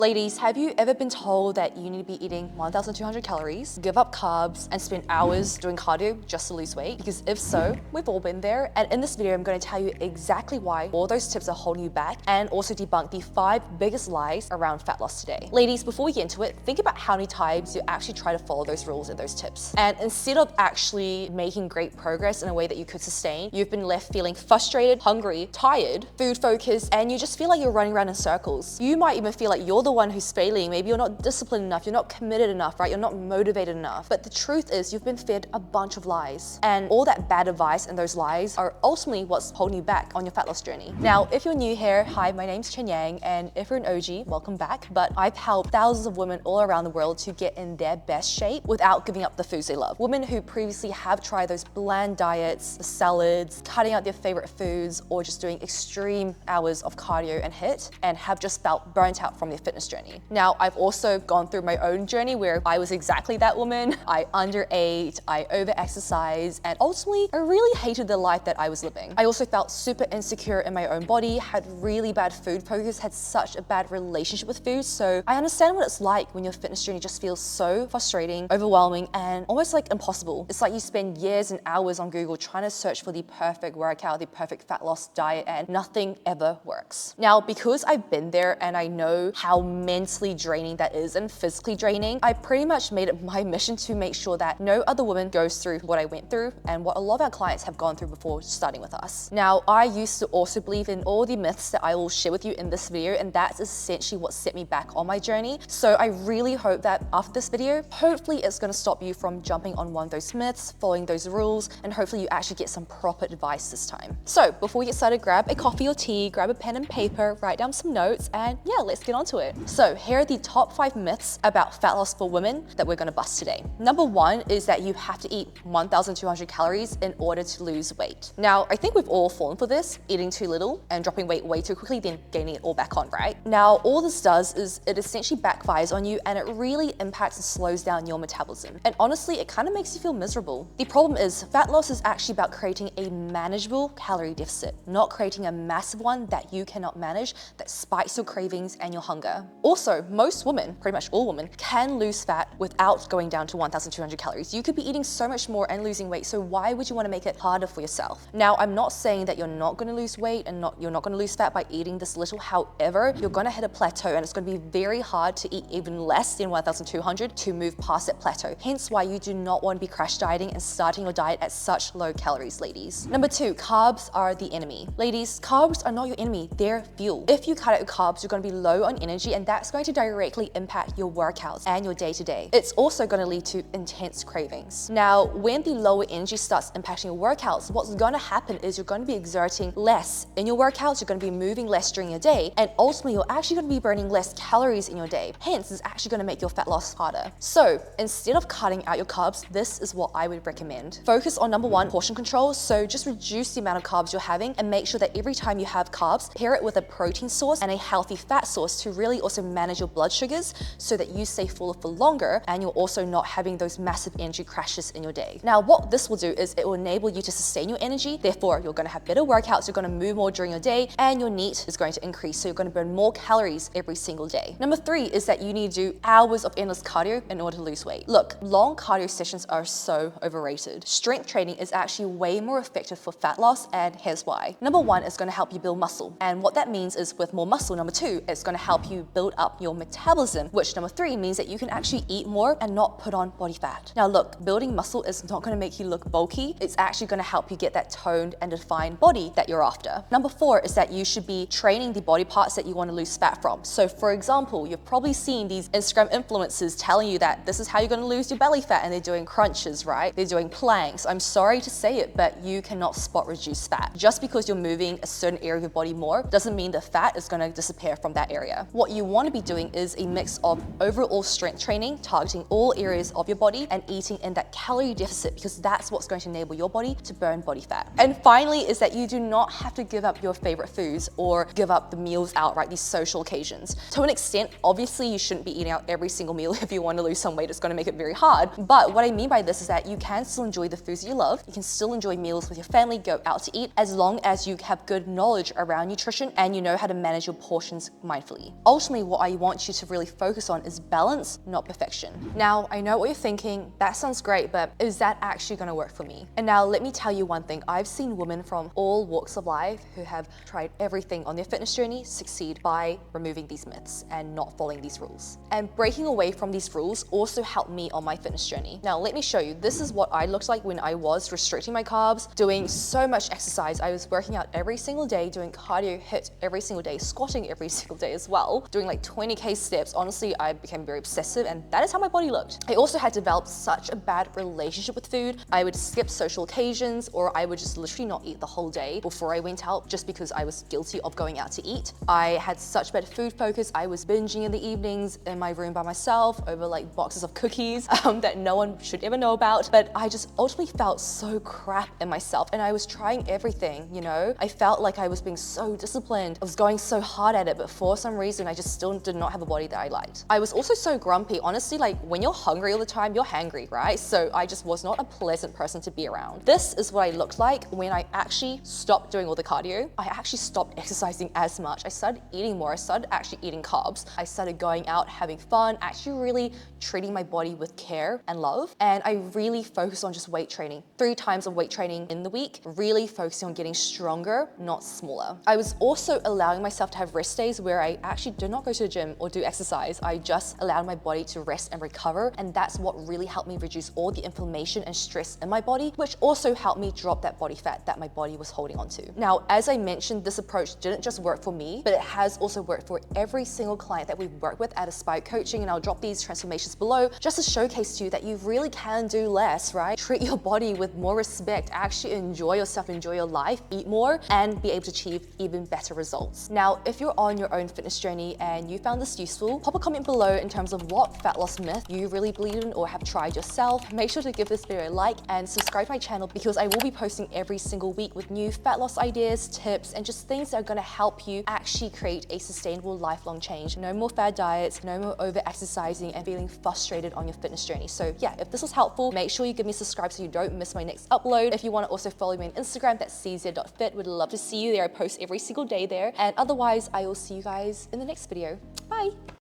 Ladies, have you ever been told that you need to be eating 1,200 calories, give up carbs, and spend hours doing cardio just to lose weight? Because if so, we've all been there. And in this video, I'm going to tell you exactly why all those tips are holding you back and also debunk the 5 biggest lies around fat loss today. Ladies, before we get into it, think about how many times you actually try to follow those rules and those tips. And instead of actually making great progress in a way that you could sustain, you've been left feeling frustrated, hungry, tired, food focused, and you just feel like you're running around in circles. You might even feel like you're the one who's failing. Maybe you're not disciplined enough, you're not committed enough, right? You're not motivated enough. But the truth is you've been fed a bunch of lies. And all that bad advice and those lies are ultimately what's holding you back on your fat loss journey. Now, if you're new here, hi, my name's Chen Yang, and if you're an OG, welcome back. But I've helped thousands of women all around the world to get in their best shape without giving up the foods they love. Women who previously have tried those bland diets, the salads, cutting out their favorite foods, or just doing extreme hours of cardio and HIIT, and have just felt burnt out from their fitness journey. Now, I've also gone through my own journey where I was exactly that woman. I underate, I over-exercised, and ultimately, I really hated the life that I was living. I also felt super insecure in my own body, had really bad food focus, had such a bad relationship with food. So I understand what it's like when your fitness journey just feels so frustrating, overwhelming, and almost like impossible. It's like you spend years and hours on Google trying to search for the perfect workout, the perfect fat loss diet, and nothing ever works. Now, because I've been there and I know how mentally draining that is and physically draining, I pretty much made it my mission to make sure that no other woman goes through what I went through and what a lot of our clients have gone through before starting with us. Now, I used to also believe in all the myths that I will share with you in this video, and that's essentially what set me back on my journey. So I really hope that after this video, hopefully it's going to stop you from jumping on one of those myths, following those rules, and hopefully you actually get some proper advice this time. So before we get started, grab a coffee or tea, grab a pen and paper, write down some notes, and yeah, let's get on to it. So here are the top 5 myths about fat loss for women that we're gonna bust today. Number 1 is that you have to eat 1,200 calories in order to lose weight. Now, I think we've all fallen for this, eating too little and dropping weight way too quickly, then gaining it all back on, right? Now, all this does is it essentially backfires on you and it really impacts and slows down your metabolism. And honestly, it kind of makes you feel miserable. The problem is fat loss is actually about creating a manageable calorie deficit, not creating a massive one that you cannot manage that spikes your cravings and your hunger. Also, most women, pretty much all women, can lose fat without going down to 1,200 calories. You could be eating so much more and losing weight, so why would you want to make it harder for yourself? Now, I'm not saying that you're not going to lose weight and you're not going to lose fat by eating this little. However, you're going to hit a plateau and it's going to be very hard to eat even less than 1,200 to move past that plateau. Hence why you do not want to be crash dieting and starting your diet at such low calories, ladies. Number 2, carbs are the enemy. Ladies, carbs are not your enemy, they're fuel. If you cut out your carbs, you're going to be low on energy, and that's going to directly impact your workouts and your day-to-day. It's also going to lead to intense cravings. Now, when the lower energy starts impacting your workouts, what's going to happen is you're going to be exerting less in your workouts, you're going to be moving less during your day, and ultimately you're actually going to be burning less calories in your day. Hence, it's actually going to make your fat loss harder. So instead of cutting out your carbs, this is what I would recommend. Focus on number 1, portion control. So just reduce the amount of carbs you're having and make sure that every time you have carbs, pair it with a protein source and a healthy fat source to really also manage your blood sugars so that you stay fuller for longer and you're also not having those massive energy crashes in your day. Now, what this will do is it will enable you to sustain your energy. Therefore, you're going to have better workouts, you're going to move more during your day, and your NEAT is going to increase. So you're going to burn more calories every single day. Number 3 is that you need to do hours of endless cardio in order to lose weight. Look, long cardio sessions are so overrated. Strength training is actually way more effective for fat loss, and here's why. Number 1, it's going to help you build muscle. And what that means is with more muscle, number 2, it's going to help you build up your metabolism, which number 3 means that you can actually eat more and not put on body fat. Now look, building muscle is not going to make you look bulky. It's actually going to help you get that toned and defined body that you're after. Number 4 is that you should be training the body parts that you want to lose fat from. So for example, you've probably seen these Instagram influencers telling you that this is how you're going to lose your belly fat, and they're doing crunches, right? They're doing planks. I'm sorry to say it, but you cannot spot reduce fat. Just because you're moving a certain area of your body more doesn't mean the fat is going to disappear from that area. What you want to be doing is a mix of overall strength training, targeting all areas of your body and eating in that calorie deficit, because that's what's going to enable your body to burn body fat. And finally is that you do not have to give up your favorite foods or give up the meals out, right? These social occasions. To an extent, obviously you shouldn't be eating out every single meal if you want to lose some weight. It's going to make it very hard. But what I mean by this is that you can still enjoy the foods you love. You can still enjoy meals with your family, go out to eat, as long as you have good knowledge around nutrition and you know how to manage your portions mindfully. Ultimately, ultimately what I want you to really focus on is balance, not perfection. Now, I know what you're thinking, that sounds great, but is that actually gonna work for me? And now let me tell you one thing, I've seen women from all walks of life who have tried everything on their fitness journey succeed by removing these myths and not following these rules. And breaking away from these rules also helped me on my fitness journey. Now, let me show you, this is what I looked like when I was restricting my carbs, doing so much exercise. I was working out every single day, doing cardio HIIT every single day, squatting every single day as well, doing like 20K steps. Honestly, I became very obsessive and that is how my body looked. I also had developed such a bad relationship with food. I would skip social occasions or I would just literally not eat the whole day before I went out just because I was guilty of going out to eat. I had such bad food focus. I was binging in the evenings in my room by myself over like boxes of cookies that no one should ever know about. But I just ultimately felt so crap in myself and I was trying everything, you know? I felt like I was being so disciplined. I was going so hard at it, but for some reason, I just still did not have a body that I liked. I was also so grumpy. Honestly, like when you're hungry all the time, you're hangry, right? So I just was not a pleasant person to be around. This is what I looked like when I actually stopped doing all the cardio. I actually stopped exercising as much. I started eating more. I started actually eating carbs. I started going out, having fun, actually really treating my body with care and love. And I really focused on just weight training. 3 times of weight training in the week, really focusing on getting stronger, not smaller. I was also allowing myself to have rest days where I actually did not go to the gym or do exercise. I just allowed my body to rest and recover. And that's what really helped me reduce all the inflammation and stress in my body, which also helped me drop that body fat that my body was holding on to. Now, as I mentioned, this approach didn't just work for me, but it has also worked for every single client that we've worked with at Aspire Coaching. And I'll drop these transformations below just to showcase to you that you really can do less, right? Treat your body with more respect, actually enjoy yourself, enjoy your life, eat more, and be able to achieve even better results. Now, if you're on your own fitness journey and you found this useful, pop a comment below in terms of what fat loss myth you really believe in or have tried yourself. Make sure to give this video a like and subscribe to my channel because I will be posting every single week with new fat loss ideas, tips, and just things that are gonna help you actually create a sustainable lifelong change. No more fad diets, no more over exercising and feeling frustrated on your fitness journey. So yeah, if this was helpful, make sure you give me a subscribe so you don't miss my next upload. If you wanna also follow me on Instagram, that's cz.fit. Would love to see you there. I post every single day there. And otherwise, I will see you guys in the next video. Bye.